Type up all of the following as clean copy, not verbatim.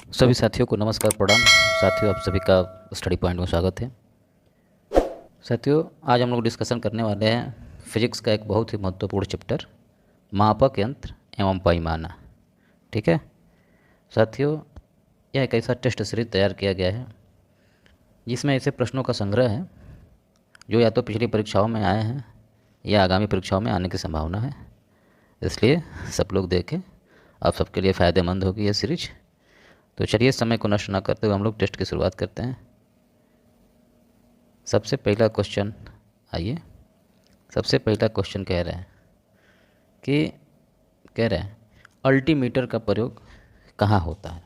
सभी साथियों को नमस्कार प्रणाम। साथियों, आप सभी का स्टडी पॉइंट में स्वागत है। साथियों, आज हम लोग डिस्कशन करने वाले हैं फिजिक्स का एक बहुत ही महत्वपूर्ण चैप्टर, मापक यंत्र एवं पैमाना। ठीक है साथियों, यह एक ऐसा टेस्ट सीरीज तैयार किया गया है जिसमें ऐसे प्रश्नों का संग्रह है जो या तो पिछली परीक्षाओं में आए हैं या आगामी परीक्षाओं में आने की संभावना है। इसलिए सब लोग देखें, आप सबके लिए फ़ायदेमंद होगी यह सीरीज। तो चलिए, समय को नष्ट ना करते हुए हम लोग टेस्ट की शुरुआत करते हैं। सबसे पहला क्वेश्चन, आइए। सबसे पहला क्वेश्चन कह रहे हैं अल्टीमीटर का प्रयोग कहाँ होता है।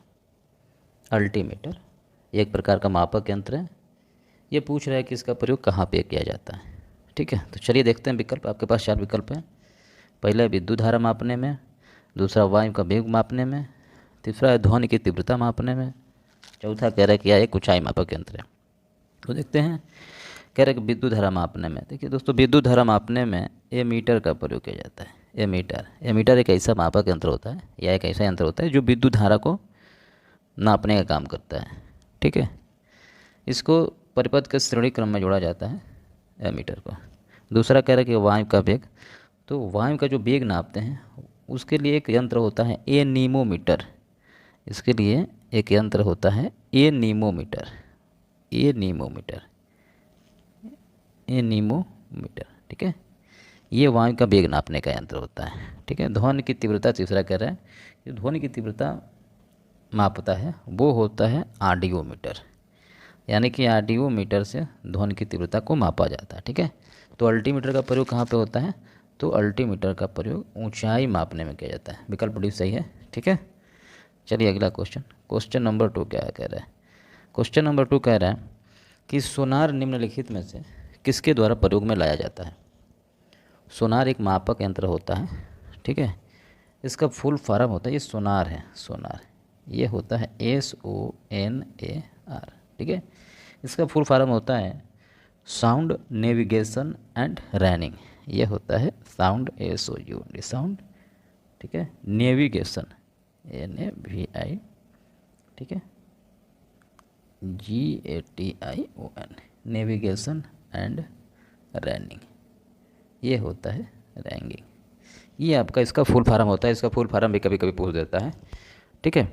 अल्टीमीटर एक प्रकार का मापक यंत्र है। ये पूछ रहा है कि इसका प्रयोग कहाँ पे किया जाता है। ठीक है, तो चलिए देखते हैं विकल्प। आपके पास 4 विकल्प हैं। पहला विद्युत धारा मापने में, दूसरा वायु का वेग मापने में, तीसरा है ध्वनि की तीव्रता मापने में, चौथा कह रहा है कि यह एक ऊंचाई मापक यंत्र है। तो देखते हैं, कह रहे हैं कि विद्युत धारा मापने में। देखिए दोस्तों, विद्युत धारा मापने में एमीटर का प्रयोग किया जाता है। एमीटर एक ऐसा मापक यंत्र होता है या एक ऐसा यंत्र होता है जो विद्युत धारा को नापने का काम करता है। ठीक है, इसको परिपथ के श्रेणी क्रम में जोड़ा जाता है, एमीटर को। दूसरा कह रहा है कि वायु का वेग, तो वायु का जो वेग नापते हैं उसके लिए एक यंत्र होता है एनीमोमीटर। इसके लिए एक यंत्र होता है एनीमोमीटर। ठीक है, ये वायु का वेग नापने का यंत्र होता है। ठीक है, ध्वनि की तीव्रता तीसरा कह रहा है कि ध्वनि की तीव्रता मापता है वो होता है ऑडियोमीटर। यानी कि ऑडियोमीटर से ध्वनि की तीव्रता को मापा जाता है। ठीक है, तो अल्टीमीटर का प्रयोग कहाँ पे होता है, तो अल्टीमीटर का प्रयोग ऊंचाई मापने में किया जाता है। विकल्प डी सही है। ठीक है, चलिए अगला क्वेश्चन। क्वेश्चन नंबर 2 क्या कह रहा है। क्वेश्चन नंबर 2 कह रहा है कि सोनार निम्नलिखित में से किसके द्वारा प्रयोग में लाया जाता है। सोनार एक मापक यंत्र होता है। ठीक है, इसका फुल फॉर्म होता है, ये सोनार है, सोनार ये होता है SONAR। ठीक है, इसका फुल फॉर्म होता है साउंड नेविगेशन एंड रैनिंग। ये होता है साउंड, SOUND, साउंड। ठीक है, नेविगेशन, NAVI, ठीक है, GATION, नेविगेशन एंड रैनिंग। ये होता है रैंगिंग। ये आपका इसका फुल फॉर्म होता है। इसका फुल फॉर्म भी कभी कभी पूछ देता है। ठीक है,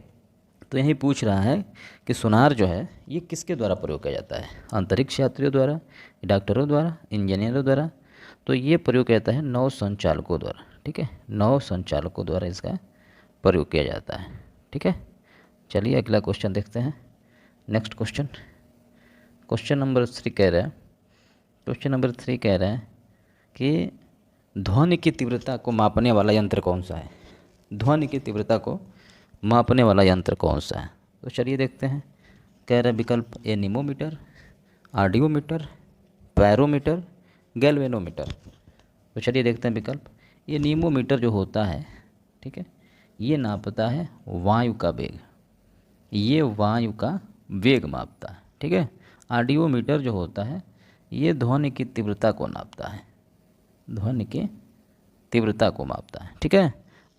तो यही पूछ रहा है कि सोनार जो है ये किसके द्वारा प्रयोग किया जाता है, अंतरिक्ष यात्रियों द्वारा, डॉक्टरों द्वारा, इंजीनियरों द्वारा। तो ये प्रयोग किया जाता है नौ संचालकों द्वारा। ठीक है, नौ संचालकों द्वारा इसका प्रयोग किया जाता है। ठीक है, चलिए अगला क्वेश्चन देखते हैं। नेक्स्ट क्वेश्चन, क्वेश्चन नंबर 3 कह रहा है, क्वेश्चन नंबर 3 कह रहा है कि ध्वनि की तीव्रता को मापने वाला यंत्र कौन सा है। ध्वनि की तीव्रता को मापने वाला यंत्र कौन सा है, तो चलिए देखते हैं। कह रहा है विकल्प एनीमोमीटर, ऑडियोमीटर, पैरोमीटर, गैल्वेनोमीटर। तो चलिए देखते हैं विकल्प। एनीमोमीटर जो होता है, ठीक है, ये नापता है वायु का वेग। ये वायु का वेग मापता है। ठीक है, ऑडियोमीटर जो होता है ये ध्वनि की तीव्रता को नापता है, ध्वनि की तीव्रता को मापता है। ठीक है,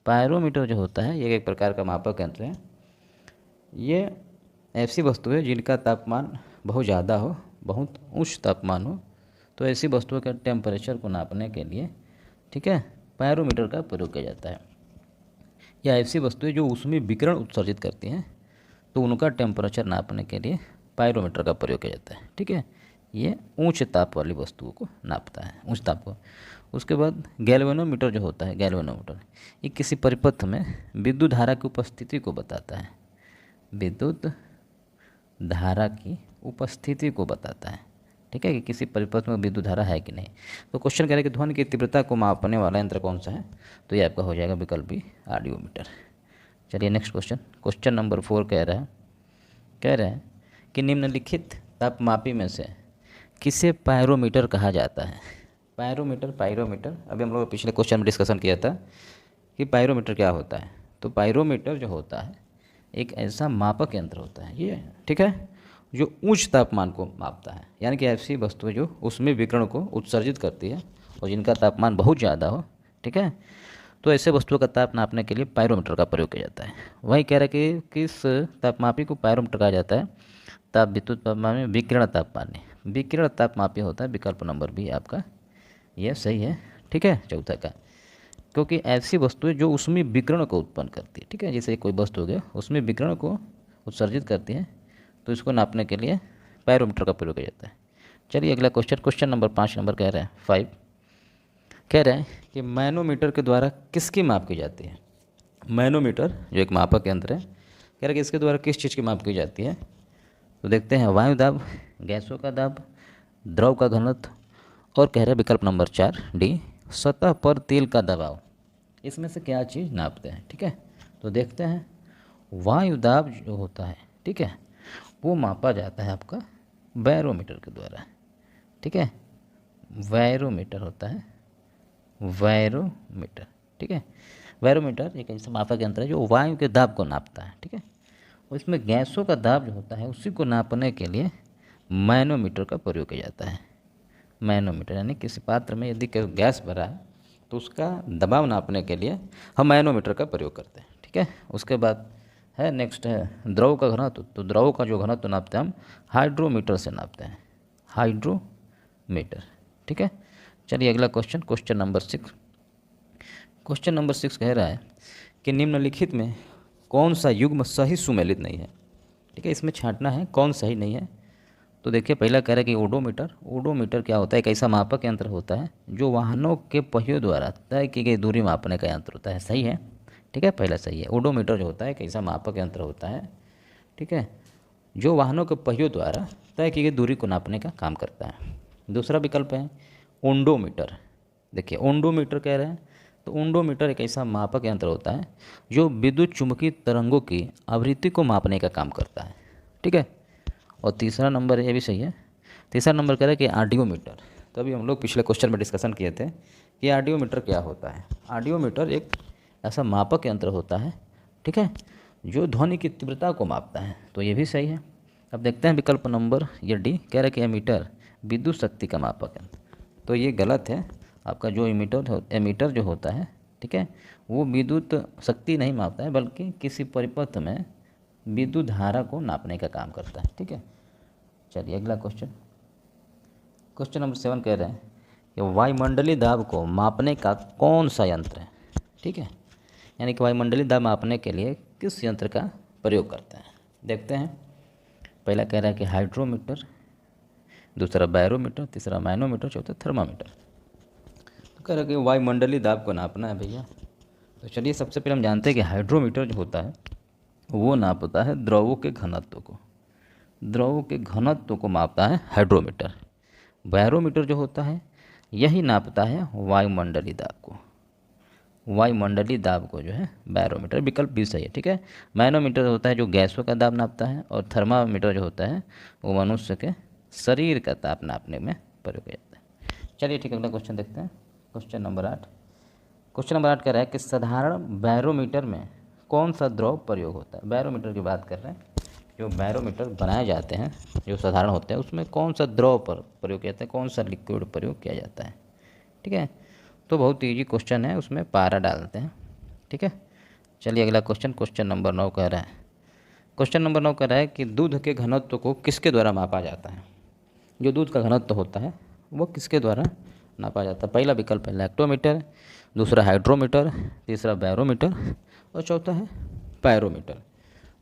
पायरोमीटर जो होता है ये एक प्रकार का मापक यंत्र है। ये ऐसी वस्तु है जिनका तापमान बहुत ज़्यादा हो, बहुत उच्च तापमान हो, तो ऐसी वस्तुओं के टेम्परेचर को नापने के लिए, ठीक है, पायरोमीटर का प्रयोग किया जाता है। या ऐसी वस्तुएं जो उसमें विकिरण उत्सर्जित करती हैं, तो उनका टेम्परेचर नापने के लिए पायरोमीटर का प्रयोग किया जाता है। ठीक है, ये उच्च ताप वाली वस्तुओं को नापता है, उच्च ताप को। उसके बाद गैल्वेनोमीटर जो होता है, गैल्वेनोमीटर ये किसी परिपथ में विद्युत धारा की उपस्थिति को बताता है, विद्युत धारा की उपस्थिति को बताता है। ठीक है, कि किसी परिपथ में विद्युत धारा है कि नहीं। तो क्वेश्चन कह रहे हैं कि ध्वनि की तीव्रता को मापने वाला यंत्र कौन सा है, तो ये आपका हो जाएगा विकल्प बी, ऑडियोमीटर। चलिए नेक्स्ट क्वेश्चन, क्वेश्चन नंबर 4 कह रहा है कि निम्नलिखित तापमापी में से किसे पायरोमीटर कहा जाता है। पायरोमीटर अभी हम लोग पिछले क्वेश्चन में डिस्कशन किया था कि पायरोमीटर क्या होता है। तो पायरोमीटर जो होता है एक ऐसा मापक यंत्र होता है ये, ठीक है, जो उच्च तापमान को मापता है। यानी कि ऐसी वस्तुएं जो उसमें विकिरण को उत्सर्जित करती है और जिनका तापमान बहुत ज़्यादा हो, ठीक है, तो ऐसे वस्तुओं का ताप नापने के लिए पायरोमीटर का प्रयोग किया जाता है। वही कह रहा है कि किस तापमापी को पायरोमीटर कहा जाता है? ताप विद्युत तापमान में विकिरण तापमानी। विकिरण तापमापी होता है विकल्प नंबर बी आपका, यह सही है। ठीक है, चौथा का, क्योंकि ऐसी वस्तुएं जो उसमें विकिरण को उत्पन्न करती है, ठीक है, जैसे कोई वस्तु हो गया उसमें विकिरण को उत्सर्जित करती है, तो इसको नापने के लिए पायरोमीटर का प्रयोग किया जाता है। चलिए अगला क्वेश्चन, क्वेश्चन नंबर 5 नंबर कह रहे हैं 5, कह रहे हैं कि मैनोमीटर के द्वारा किसकी माप की जाती है? मैनोमीटर जो एक मापक यंत्र है, कह रहे हैं कि इसके द्वारा किस चीज़ की माप की जाती है? तो देखते हैं, वायु दाब, गैसों का दाब, द्रव का घनत्व, और कह रहे हैं विकल्प नंबर 4 डी, सतह पर तेल का दबाव। इसमें से क्या चीज़ नापते हैं? ठीक है, तो देखते हैं, वायु दाब जो होता है, ठीक है, वो मापा जाता है आपका बैरोमीटर के द्वारा। ठीक है, बैरोमीटर होता है, बैरोमीटर। ठीक है, बैरोमीटर एक ऐसा मापक यंत्र है जो वायु के दाब को नापता है। ठीक है, और इसमें गैसों का दाब जो होता है उसी को नापने के लिए मैनोमीटर का प्रयोग किया जाता है। मैनोमीटर यानी किसी पात्र में यदि कोई गैस भरा है तो उसका दबाव नापने के लिए हम मैनोमीटर का प्रयोग करते हैं। ठीक है, उसके बाद है नेक्स्ट है द्रव का घनत्व। तो द्रव का जो घनत्व नापते हैं हम हाइड्रोमीटर से नापते हैं, हाइड्रोमीटर। ठीक है, चलिए अगला question, question number 6। Question number 6 कह रहा है कि निम्नलिखित में कौन सा युग्म सही सुमेलित नहीं है? ठीक है, इसमें छांटना है कौन सही नहीं है। तो देखिए, पहला कह रहा है कि ओडोमीटर। ओडोमीटर क्या होता है? एक ऐसा मापक यंत्र होता है जो वाहनों के पहियों द्वारा तय की गई दूरी मापने का यंत्र होता है। सही है, ठीक है, पहला सही है। ओडोमीटर जो होता है एक ऐसा मापक यंत्र होता है, ठीक है, जो वाहनों के पहियों द्वारा तय की गई दूरी को नापने का काम करता है। दूसरा विकल्प है ओंडोमीटर। देखिए, ओंडोमीटर कह रहे हैं, तो ओंडोमीटर एक ऐसा मापक यंत्र होता है जो विद्युत चुम्बकीय तरंगों की आवृत्ति को मापने का काम करता है। ठीक है, और तीसरा नंबर ये भी सही है। तीसरा नंबर कह रहा है कि ऑडियोमीटर। तो अभी हम लोग पिछले क्वेश्चन में डिस्कशन किए थे कि ऑडियोमीटर क्या होता है। ऑडियोमीटर एक ऐसा मापक यंत्र होता है, ठीक है, जो ध्वनि की तीव्रता को मापता है। तो ये भी सही है। अब देखते हैं विकल्प नंबर ये डी, कह रहा है कि एमीटर विद्युत शक्ति का मापक यंत्र। तो ये गलत है। आपका जो एमीटर जो होता है, ठीक है, वो विद्युत शक्ति नहीं मापता है, बल्कि किसी परिपथ में विद्युत धारा को नापने का काम करता है। ठीक है, चलिए अगला क्वेश्चन, क्वेश्चन नंबर 7 कह रहे हैं कि वायुमंडलीय दाब को मापने का कौन सा यंत्र है? ठीक है, यानी कि वायुमंडलीय दाब मापने के लिए किस यंत्र का प्रयोग करते हैं? देखते हैं, पहला कह रहा है कि हाइड्रोमीटर, दूसरा बैरोमीटर, तीसरा मैनोमीटर, चौथा थर्मामीटर। तो कह रहा है कि वायुमंडलीय दाब को नापना है भैया। तो चलिए सबसे पहले हम जानते हैं कि हाइड्रोमीटर जो होता है वो नापता है द्रवों के घनत्व को। द्रवों के घनत्व को मापता है हाइड्रोमीटर। बैरोमीटर जो होता है यही नापता है वायुमंडलीय दाब को। वायुमंडलीय दाब को जो है बैरोमीटर, विकल्प भी सही है। ठीक है, मैनोमीटर होता है जो गैसों का दाब नापता है, और थर्मामीटर जो होता है वो मनुष्य के शरीर का ताप नापने में प्रयोग किया जाता है। चलिए ठीक है, अगला क्वेश्चन देखते हैं, क्वेश्चन नंबर 8। क्वेश्चन नंबर 8 कह रहा है कि साधारण बैरोमीटर में कौन सा द्रव प्रयोग होता है? बैरोमीटर की बात कर रहे हैं, जो बैरोमीटर बनाए जाते हैं जो साधारण होते हैं उसमें कौन सा द्रव पर प्रयोग किया जाता है, कौन सा लिक्विड प्रयोग किया जाता है? ठीक है, तो बहुत ईजी क्वेश्चन है, उसमें पारा डालते हैं। ठीक है, चलिए अगला क्वेश्चन, क्वेश्चन नंबर 9 कह रहा है, क्वेश्चन नंबर 9 कह रहा है कि दूध के घनत्व को किसके द्वारा मापा जाता है? जो दूध का घनत्व होता है वो किसके द्वारा नापा जाता है? पहला विकल्प है लैक्टोमीटर, दूसरा हाइड्रोमीटर, तीसरा बैरोमीटर, और चौथा है पायरोमीटर।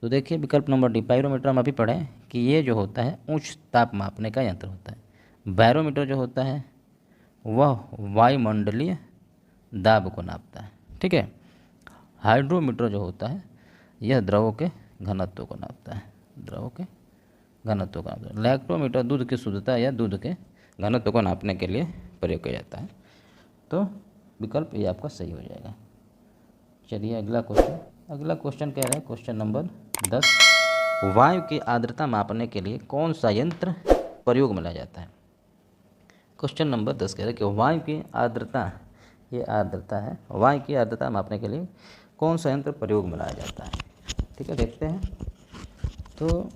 तो देखिए विकल्प नंबर डी, पायरोमीटर हम अभी पढ़े कि ये जो होता है उच्च ताप मापने का यंत्र होता है। बैरोमीटर जो होता है वह वायुमंडलीय दाब को नापता है। ठीक है, हाइड्रोमीटर जो होता है यह द्रवों के घनत्व को नापता है, द्रवों के घनत्व को नापता है। लैक्टोमीटर दूध की शुद्धता या दूध के घनत्व को नापने के लिए प्रयोग किया जाता है। तो विकल्प ये आपका सही हो जाएगा। चलिए अगला क्वेश्चन, अगला क्वेश्चन कह रहा है क्वेश्चन नंबर 10, वायु की आर्द्रता मापने के लिए कौन सा यंत्र प्रयोग में लाया जाता है? क्वेश्चन नंबर 10 कह रहा है कि वायु की आर्द्रता, ये आर्द्रता है, वायु की आर्द्रता मापने के लिए कौन सा यंत्र प्रयोग में लाया जाता है? ठीक है, देखते हैं। तो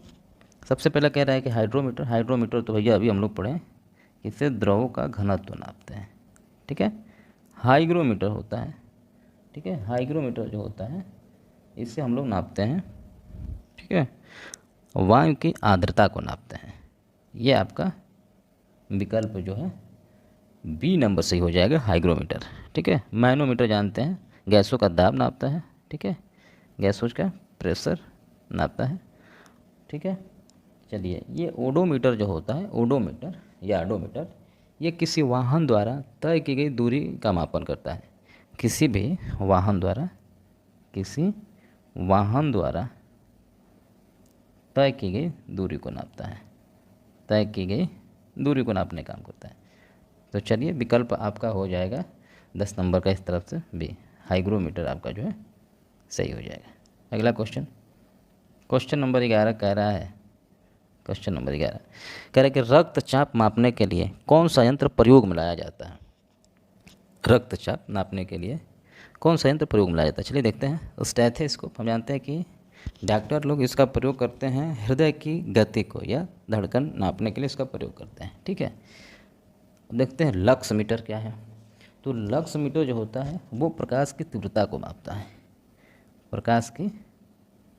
सबसे पहले कह रहा है कि हाइड्रोमीटर। हाइड्रोमीटर तो भैया अभी हम लोग पढ़े, इससे द्रवों का घनत्व नापते हैं। ठीक है, हाइग्रोमीटर होता है ठीक है। हाइग्रोमीटर जो होता है इससे हम लोग नापते हैं, ठीक है, वायु की आर्द्रता को नापते हैं। ये आपका विकल्प जो है बी नंबर सही हो जाएगा, हाइग्रोमीटर। ठीक है। मैनोमीटर जानते हैं, गैसों का दाब नापता है, ठीक है, गैसों का प्रेशर नापता है, ठीक है। चलिए, ये ओडोमीटर जो होता है, ओडोमीटर या ऑडोमीटर, ये किसी वाहन द्वारा तय की गई दूरी का मापन करता है। किसी भी वाहन द्वारा, किसी वाहन द्वारा तय की गई दूरी को नापता है, तय की गई दूरी को नापने का काम करता है। तो चलिए, विकल्प आपका हो जाएगा 10 नंबर का इस तरफ से बी, हाइग्रोमीटर आपका जो है सही हो जाएगा। अगला क्वेश्चन, क्वेश्चन नंबर 11 कह रहा है, क्वेश्चन नंबर 11 कह रहा है कि रक्तचाप मापने के लिए कौन सा यंत्र प्रयोग में लाया जाता है। रक्तचाप नापने के लिए कौन सा यंत्र प्रयोग में लाया जाता है, चलिए देखते हैं। स्टेथोस्कोप, हम जानते हैं कि डॉक्टर लोग इसका प्रयोग करते हैं हृदय की गति को या धड़कन नापने के लिए इसका प्रयोग करते हैं, ठीक है। देखते हैं लक्स मीटर क्या है। तो लक्स मीटर जो होता है वो प्रकाश की तीव्रता को मापता है, प्रकाश की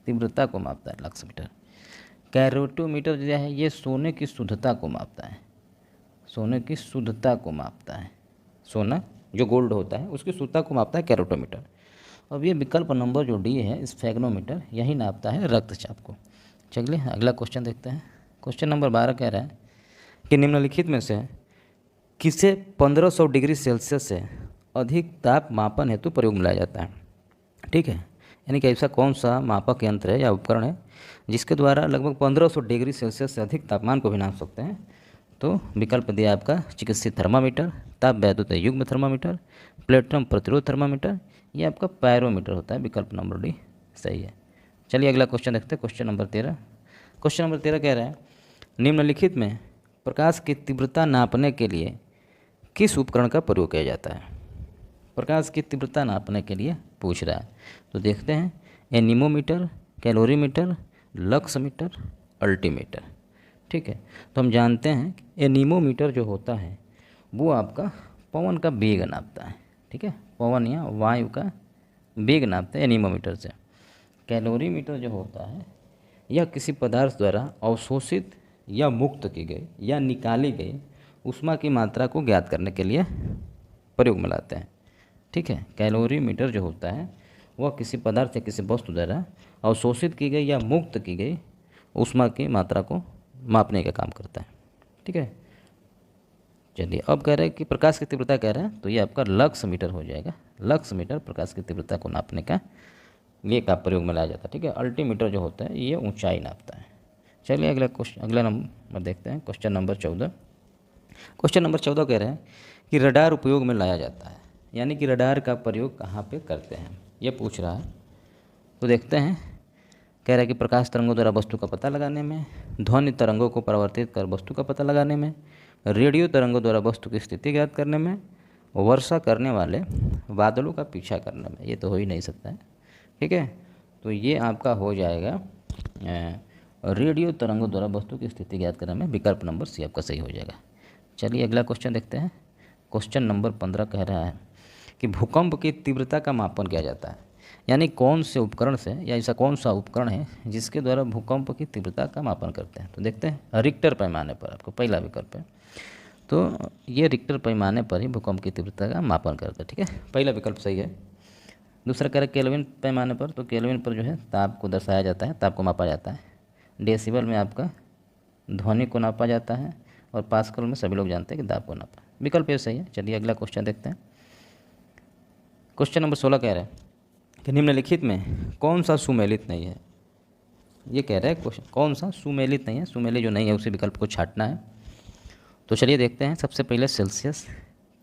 तीव्रता को मापता है लक्स मीटर। कैरोटोमीटर जो है ये सोने की शुद्धता को मापता है, सोने की शुद्धता को मापता है, सोना जो गोल्ड होता है उसकी शुद्धता को मापता है कैरोटोमीटर। अब ये विकल्प नंबर जो डी है, स्फेग्नोमीटर, यही नापता है रक्तचाप को। चलिए अगला क्वेश्चन देखते हैं। क्वेश्चन नंबर 12 कह रहा है कि निम्नलिखित में से किसे 1500 डिग्री सेल्सियस से अधिक ताप मापन हेतु प्रयोग में लाया जाता है, ठीक है। यानी कि ऐसा कौन सा मापक यंत्र है या उपकरण है जिसके द्वारा लगभग 1500 डिग्री सेल्सियस से अधिक तापमान को भी नाप सकते हैं। तो विकल्प दिया आपका चिकित्सीय थर्मामीटर, ताप वैद्युत युग्म थर्मामीटर, प्लेटिनम प्रतिरोध थर्मामीटर, ये आपका पायरोमीटर होता है। विकल्प नंबर डी सही है। चलिए अगला क्वेश्चन देखते हैं, क्वेश्चन नंबर 13। क्वेश्चन नंबर 13 कह रहा है निम्नलिखित में प्रकाश की तीव्रता नापने के लिए किस उपकरण का प्रयोग किया जाता है। प्रकाश की तीव्रता नापने के लिए पूछ रहा है, तो देखते हैं anemometer, calorimeter, lux meter, altimeter, ठीक है। तो हम जानते हैं एनीमोमीटर जो होता है वो आपका पवन का वेग नापता है, ठीक है, पवन या वायु का वेग नापता है एनीमोमीटर से। कैलोरीमीटर जो होता है यह किसी पदार्थ द्वारा अवशोषित या मुक्त की गई या निकाली गई ऊष्मा की मात्रा को ज्ञात करने के लिए प्रयोग में लाते हैं, ठीक है। कैलोरीमीटर जो होता है वह किसी पदार्थ या किसी वस्तु द्वारा अवशोषित की गई या मुक्त की गई ऊष्मा की मात्रा को मापने का काम करता है, ठीक है। चलिए अब कह रहे हैं कि प्रकाश की तीव्रता कह रहे हैं, तो ये आपका लक्स मीटर हो जाएगा। लक्स मीटर प्रकाश की तीव्रता को नापने का ये का प्रयोग में लाया जाता है, ठीक है। अल्टीमीटर जो होता है ये ऊंचाई नापता है। चलिए अगला क्वेश्चन, अगला नंबर देखते हैं, क्वेश्चन नंबर 14। क्वेश्चन नंबर 14 कह रहे हैं कि रडार उपयोग में लाया जाता है, यानी कि रडार का प्रयोग कहाँ पे करते हैं ये पूछ रहा है। तो देखते हैं, कह रहा है कि प्रकाश तरंगों द्वारा वस्तु का पता लगाने में, ध्वनि तरंगों को परावर्तित कर वस्तु का पता लगाने में, रेडियो तरंगों द्वारा वस्तु की स्थिति ज्ञात करने में, वर्षा करने वाले बादलों का पीछा करने में। ये तो हो ही नहीं सकता है, ठीक है। तो ये आपका हो जाएगा रेडियो तरंगों द्वारा वस्तु की स्थिति ज्ञात करने में। विकल्प नंबर सी आपका सही हो जाएगा। चलिए अगला क्वेश्चन देखते हैं। क्वेश्चन नंबर 15 कह रहा है कि भूकंप की तीव्रता का मापन किया जाता है, यानी कौन से उपकरण से या ऐसा कौन सा उपकरण है जिसके द्वारा भूकंप की तीव्रता का मापन करते हैं। तो देखते हैं रिक्टर पैमाने पर, आपको पहला विकल्प है, तो ये रिक्टर पैमाने पर ही भूकंप की तीव्रता का मापन करता है, ठीक है, पहला विकल्प सही है। दूसरा कह रहा है केल्विन पैमाने पर, तो केल्विन पर जो है ताप को दर्शाया जाता है, ताप को मापा जाता है। डेसिबल में आपका ध्वनि को नापा जाता है, और पास्कल में सभी लोग जानते हैं कि दाब को नापा। विकल्प ये सही है। चलिए अगला क्वेश्चन देखते हैं। क्वेश्चन नंबर 16 कह रहा है कि निम्नलिखित में कौन सा सुमेलित नहीं है। ये कह रहा है क्वेश्चन कौन सा सुमेलित नहीं है, सुमेलित जो नहीं है उसी विकल्प को छांटना है। तो चलिए देखते हैं। सबसे पहले सेल्सियस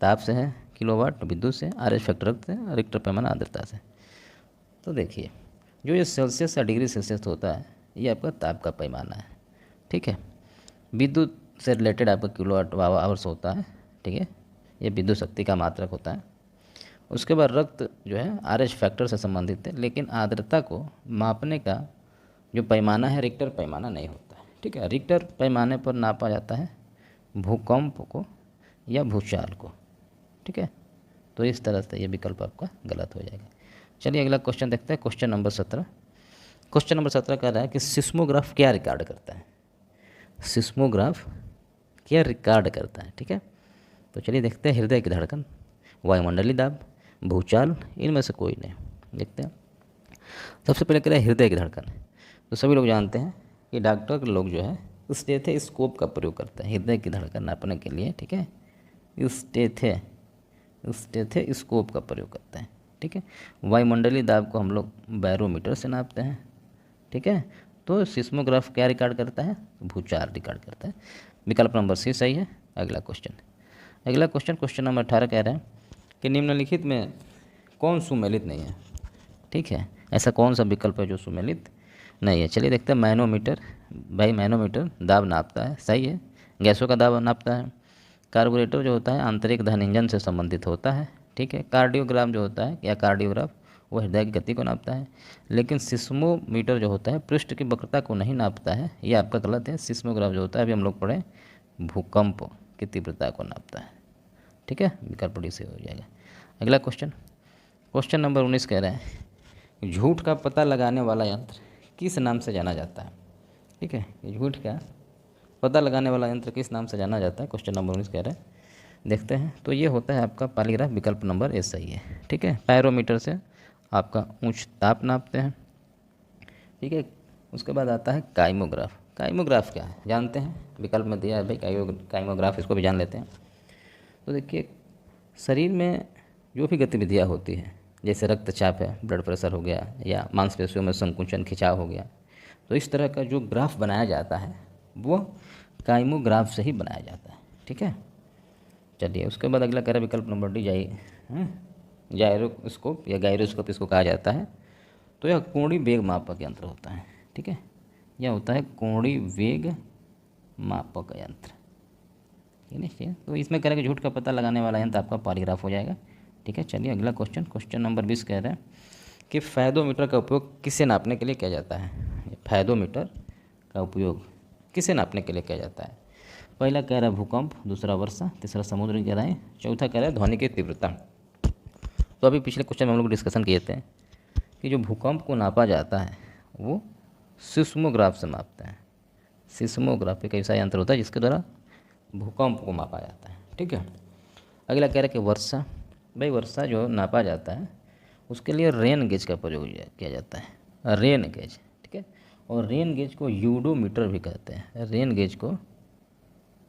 ताप से है, किलोवाट विद्युत से, आरएच फैक्टर रखते हैं, रिक्टर पैमाना आर्द्रता से। तो देखिए जो ये सेल्सियस या डिग्री सेल्सियस होता है ये आपका ताप का पैमाना है, ठीक है। विद्युत से रिलेटेड आपका किलोवाट आवर्स होता है, ठीक है, ये विद्युत शक्ति का मात्रक होता है। उसके बाद रक्त जो है आरएच फैक्टर से संबंधित है, लेकिन आर्द्रता को मापने का जो पैमाना है रिक्टर पैमाना नहीं होता है, ठीक है। रिक्टर पैमाने पर नापा जाता है भूकंप को या भूचाल को, ठीक है। तो इस तरह से ये विकल्प आपका गलत हो जाएगा। चलिए अगला क्वेश्चन देखते हैं, क्वेश्चन नंबर 17। क्वेश्चन नंबर 17 कह रहा है कि सिस्मोग्राफ क्या रिकॉर्ड करता है। सिस्मोग्राफ क्या रिकॉर्ड करता है, ठीक है। तो चलिए देखते हैं, हृदय की धड़कन, वायुमंडलीय दाब, भूचाल, इनमें से कोई नहीं। देखते हैं, सबसे पहले कह रहा है हृदय की धड़कन। तो सभी लोग जानते हैं कि डॉक्टर के लोग जो है स्टेथोस्कोप का प्रयोग करते हैं हृदय की धड़कन नापने के लिए, ठीक है। स्टेथोस्कोप का प्रयोग करते हैं, ठीक है। वायुमंडलीय दाब को हम लोग बैरोमीटर से नापते हैं, ठीक है। तो सिस्मोग्राफ क्या रिकॉर्ड करता है, भूचाल रिकॉर्ड करता है। विकल्प नंबर सी सही है। अगला क्वेश्चन, क्वेश्चन नंबर 18 कह रहे हैं कि निम्नलिखित में कौन सुमेलित नहीं है, ठीक है। ऐसा कौन सा विकल्प है जो सुमेलित नहीं है। चलिए देखते हैं, मैनोमीटर, भाई मैनोमीटर दाब नापता है, सही है, गैसों का दाब नापता है। कार्बोरेटर जो होता है आंतरिक दहन इंजन से संबंधित होता है, ठीक है। कार्डियोग्राम जो होता है या कार्डियोग्राफ वो हृदय की गति को नापता है। लेकिन सिस्मोमीटर जो होता है पृष्ठ की वक्रता को नहीं नापता है, ये आपका गलत है। सिस्मोग्राफ जो होता है, अभी हम लोग पढ़े, भूकंप की तीव्रता को नापता है, ठीक है। विकल्प डी से हो जाएगा। अगला क्वेश्चन नंबर 19 कह रहे हैं झूठ का पता लगाने वाला यंत्र किस नाम से जाना जाता है, ठीक है। ये झूठ का पता लगाने वाला यंत्र किस नाम से जाना जाता है, क्वेश्चन नंबर 19 कह रहे हैं। देखते हैं, तो ये होता है आपका पॉलीग्राफ, विकल्प नंबर ए सही है, ठीक है। पायरोमीटर से आपका उच्च ताप नापते हैं, ठीक है। उसके बाद आता है काइमोग्राफ। काइमोग्राफ क्या है जानते हैं, विकल्प में दिया है भाई काइमोग्राफ, इसको भी जान लेते हैं। तो देखिए, शरीर में जो भी गतिविधियाँ होती है, जैसे रक्तचाप है, ब्लड प्रेशर हो गया, या मांसपेशियों में संकुचन खिंचाव हो गया, तो इस तरह का जो ग्राफ बनाया जाता है वो काइमोग्राफ से ही बनाया जाता है, ठीक है। चलिए उसके बाद अगला कह रहा है विकल्प नंबर डी जायरोस्कोप या गायरोस्कोप इसको कहा जाता है। तो यह कोणीय वेग मापक यंत्र होता है, ठीक है। यह होता है कोणीय वेग मापक यंत्र, ठीक है। तो इसमें कह रहा है कि झूठ का पता लगाने वाला यंत्र आपका पॉलीग्राफ हो जाएगा, ठीक है। चलिए अगला क्वेश्चन नंबर 20 कह रहा है कि फायदोमीटर का उपयोग किसे नापने के लिए किया जाता है। फायदोमीटर का उपयोग किसे नापने के लिए किया जाता है। पहला कह रहा है भूकंप, दूसरा वर्षा, तीसरा समुद्र की गहराई, चौथा कह रहा है ध्वनि की तीव्रता। तो अभी पिछले क्वेश्चन में हम लोग डिस्कशन किए थे कि जो भूकंप को नापा जाता है वो सिस्मोग्राफ से मापते हैं। सिस्मोग्राफ एक ऐसा यंत्र होता है जिसके द्वारा भूकंप को मापा जाता है, ठीक है। अगला कह रहा है कि वर्षा, भाई वर्षा जो नापा जाता है उसके लिए रेन गेज का प्रयोग किया जाता है, रेन गेज, ठीक है। और रेन गेज को यूडोमीटर भी कहते हैं, रेन गेज को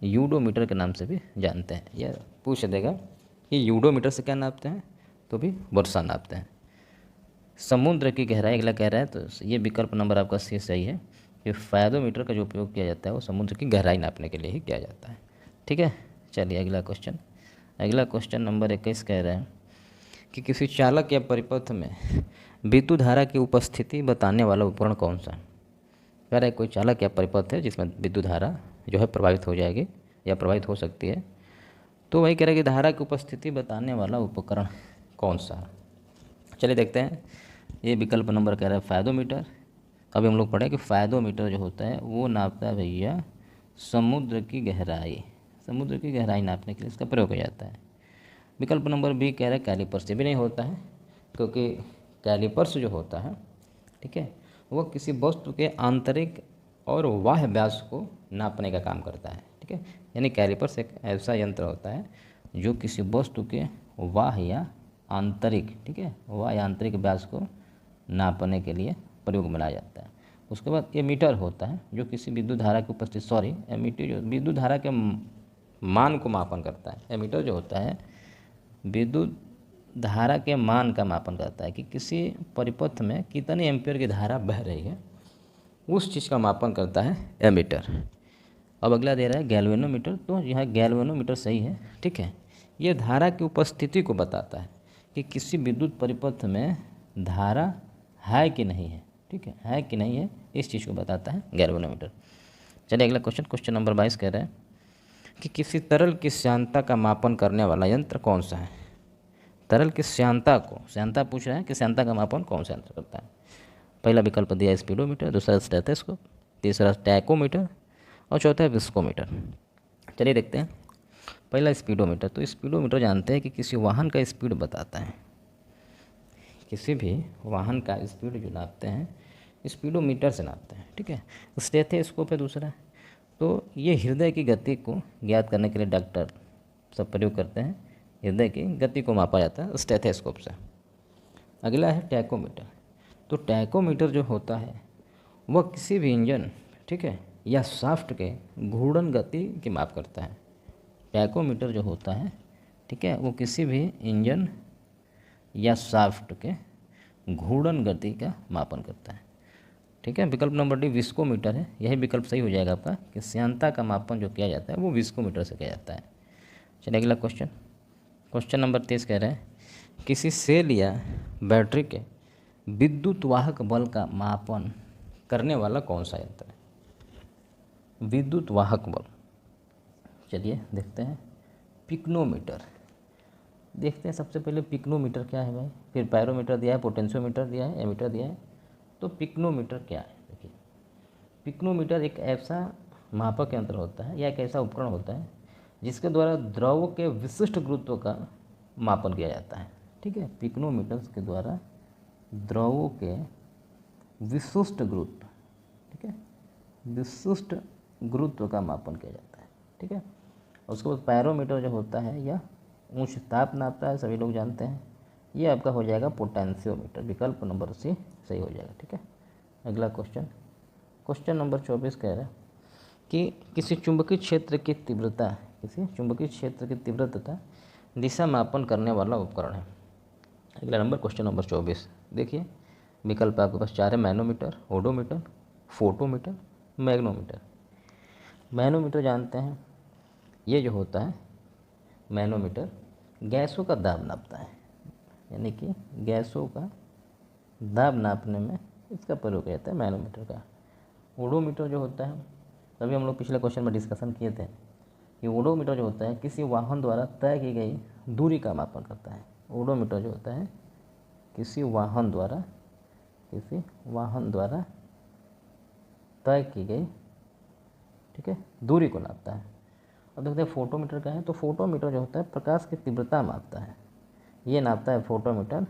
यूडोमीटर के नाम से भी जानते हैं। यह पूछ देगा कि यूडोमीटर से क्या नापते हैं, तो भी वर्षा नापते हैं। समुद्र की गहराई अगला कह रहा है, तो ये विकल्प नंबर आपका सी सही है कि फायदोमीटर का जो उपयोग किया जाता है वो समुद्र की गहराई नापने के लिए ही किया जाता है, ठीक है। चलिए अगला क्वेश्चन नंबर 21 कह रहे हैं कि किसी चालक या परिपथ में विद्युत धारा की उपस्थिति बताने वाला उपकरण कौन सा है। कह रहा है कोई चालक या परिपथ है जिसमें विद्युत धारा जो है प्रभावित हो जाएगी या प्रभावित हो सकती है, तो वही कह रहा है कि धारा की उपस्थिति बताने वाला उपकरण कौन सा है। चलिए देखते हैं, ये विकल्प नंबर कह रहा है फायदोमीटर। अभी हम लोग पढ़े कि फायदोमीटर जो होता है वो नापता है भैया समुद्र की गहराई, समुद्र की गहराई नापने के लिए इसका प्रयोग किया जाता है। विकल्प नंबर बी कह रहा है कैलिपर्स से भी नहीं होता है, क्योंकि कैलिपर्स जो होता है, ठीक है, वो किसी वस्तु के आंतरिक और बाह्य व्यास को नापने का काम करता है, ठीक है। यानी कैलिपर्स एक ऐसा यंत्र होता है जो किसी वस्तु के बाह्य या आंतरिक, ठीक है, बाह्य आंतरिक व्यास को नापने के लिए प्रयोग में लाया जाता है। उसके बाद एमीटर होता है जो किसी विद्युत धारा की उपस्थिति, एमीटर जो विद्युत धारा के मान को मापन करता है। एमीटर जो होता है विद्युत धारा के मान का मापन करता है कि किसी परिपथ में कितने एम्पियर की धारा बह रही है, उस चीज़ का मापन करता है एमीटर। अब अगला दे रहा है गैल्वेनोमीटर। तो यहाँ गैल्वेनोमीटर सही है, ठीक है। ये धारा की उपस्थिति को बताता है कि किसी विद्युत परिपथ में धारा है कि नहीं है, ठीक है कि नहीं है, इस चीज़ को बताता है गैल्वेनोमीटर। चलिए अगला क्वेश्चन नंबर 22 कह रहा है कि किसी तरल की श्यानता का मापन करने वाला यंत्र कौन सा है। तरल की श्यानता पूछ रहा है कि श्यानता का मापन कौन सा यंत्र करता है। पहला विकल्प दिया स्पीडोमीटर, दूसरा स्टेथोस्कोप, तीसरा टैकोमीटर और चौथा है विस्कोमीटर। चलिए देखते हैं, पहला स्पीडोमीटर। तो स्पीडोमीटर जानते हैं कि किसी वाहन का स्पीड बताता है किसी भी वाहन का स्पीड जो नापते हैं स्पीडोमीटर से नापते हैं, ठीक है। स्टेथोस्कोप है दूसरा। तो ये हृदय की गति को ज्ञात करने के लिए डॉक्टर सब प्रयोग करते हैं, हृदय की गति को मापा जाता है स्टेथोस्कोप से। अगला है टैकोमीटर। तो टैकोमीटर जो होता है वह किसी भी इंजन, ठीक है, या शाफ्ट के घूर्णन गति की माप करता है। टैकोमीटर जो होता है, ठीक है, वो किसी भी इंजन या शाफ्ट के घूर्णन गति का मापन करता है, ठीक है। विकल्प नंबर डी विस्कोमीटर है, यही विकल्प सही हो जाएगा आपका कि श्यानता का मापन जो किया जाता है वो विस्कोमीटर से किया जाता है। चलिए अगला क्वेश्चन, क्वेश्चन नंबर 23 कह रहे हैं किसी सेल या बैटरी के विद्युत वाहक बल का मापन करने वाला कौन सा यंत्र है? विद्युत वाहक बल, चलिए देखते हैं। पिक्नोमीटर, देखते हैं सबसे पहले पिक्नोमीटर क्या है भाई, फिर पायरोमीटर दिया है, पोटेंशियोमीटर दिया है, एमीटर दिया है। तो पिक्नोमीटर क्या है? देखिए, पिक्नोमीटर एक ऐसा मापक यंत्र होता है या एक ऐसा उपकरण होता है जिसके द्वारा द्रव के विशिष्ट गुरुत्व का मापन किया जाता है, ठीक है। पिक्नोमीटर के द्वारा द्रवों के विशिष्ट गुरुत्व, ठीक है, विशिष्ट गुरुत्व का मापन किया जाता है, ठीक है। उसके बाद पायरोमीटर जो होता है यह उच्च ताप नापता है, सभी लोग जानते हैं। ये आपका हो जाएगा पोटेंशियोमीटर, विकल्प नंबर सी सही हो जाएगा, ठीक है। अगला क्वेश्चन, क्वेश्चन नंबर 24 कह रहा है कि किसी चुंबकीय क्षेत्र की तीव्रता, किसी चुंबकीय क्षेत्र की तीव्रता दिशा मापन करने वाला उपकरण है। अगला नंबर क्वेश्चन नंबर 24, देखिए विकल्प आपके पास 4 है, मैनोमीटर, ओडोमीटर, फोटोमीटर, मैग्नोमीटर। मैनोमीटर जानते हैं, ये जो होता है मैनोमीटर गैसों का दाब नापता है, यानी कि गैसों का दाब नापने में इसका प्रयोग किया जाता है मैनोमीटर का। ओडोमीटर जो होता है, तभी हम लोग पिछले क्वेश्चन में डिस्कशन किए थे कि ओडोमीटर जो होता है किसी वाहन द्वारा तय की गई दूरी का मापन करता है। ओडोमीटर जो होता है किसी वाहन द्वारा तय की गई, ठीक है, दूरी को नापता है। अब देखते हैं फोटोमीटर का है। तो फोटोमीटर जो होता है प्रकाश की तीव्रता मापता है, ये नापता है फोटोमीटर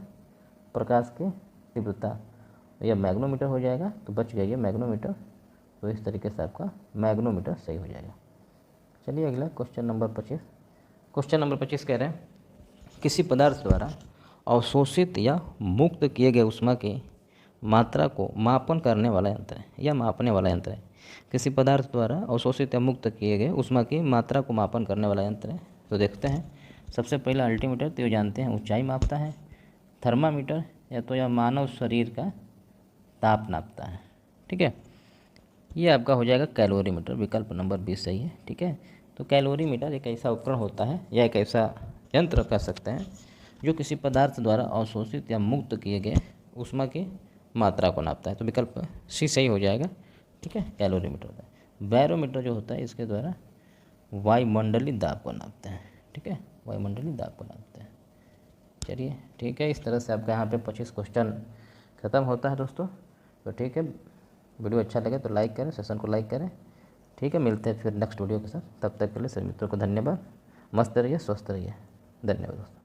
प्रकाश की तीव्रता। यह मैग्नोमीटर हो जाएगा, तो बच गया ये मैग्नोमीटर। तो इस तरीके से आपका मैग्नोमीटर सही हो जाएगा। चलिए अगला क्वेश्चन नंबर 25, क्वेश्चन नंबर 25 कह रहे हैं किसी पदार्थ द्वारा अवशोषित या मुक्त किए गए ऊष्मा की मात्रा को मापन करने वाला यंत्र है या मापने वाला यंत्र है। किसी पदार्थ द्वारा अवशोषित या मुक्त किए गए ऊष्मा की मात्रा को मापन करने वाला यंत्र है। तो देखते हैं, सबसे पहला अल्टीमीटर, तो ये जानते हैं ऊंचाई मापता है। थर्मामीटर, या तो यह मानव शरीर का ताप नापता है, ठीक है। ये आपका हो जाएगा कैलोरीमीटर, विकल्प नंबर 20 सही है, ठीक है। तो कैलोरीमीटर एक ऐसा उपकरण होता है या एक ऐसा यंत्र कह सकते हैं जो किसी पदार्थ द्वारा अवशोषित या मुक्त किए गए ऊष्मा की मात्रा को नापता है। तो विकल्प सी सही हो जाएगा, ठीक है, कैलोरीमीटर होता है। बैरोमीटर जो होता है इसके द्वारा वायुमंडलीय दाब को नापते हैं, ठीक है, वायुमंडलीय दाब को नापते हैं। चलिए ठीक है, इस तरह से आपका यहाँ पे 25 क्वेश्चन ख़त्म होता है दोस्तों। तो ठीक है, वीडियो अच्छा लगे तो लाइक करें, सेशन को लाइक करें, ठीक है। मिलते हैं फिर नेक्स्ट वीडियो के साथ, तब तक के लिए सभी मित्रों को धन्यवाद। मस्त रहिए, स्वस्थ रहिए, धन्यवाद दोस्तों।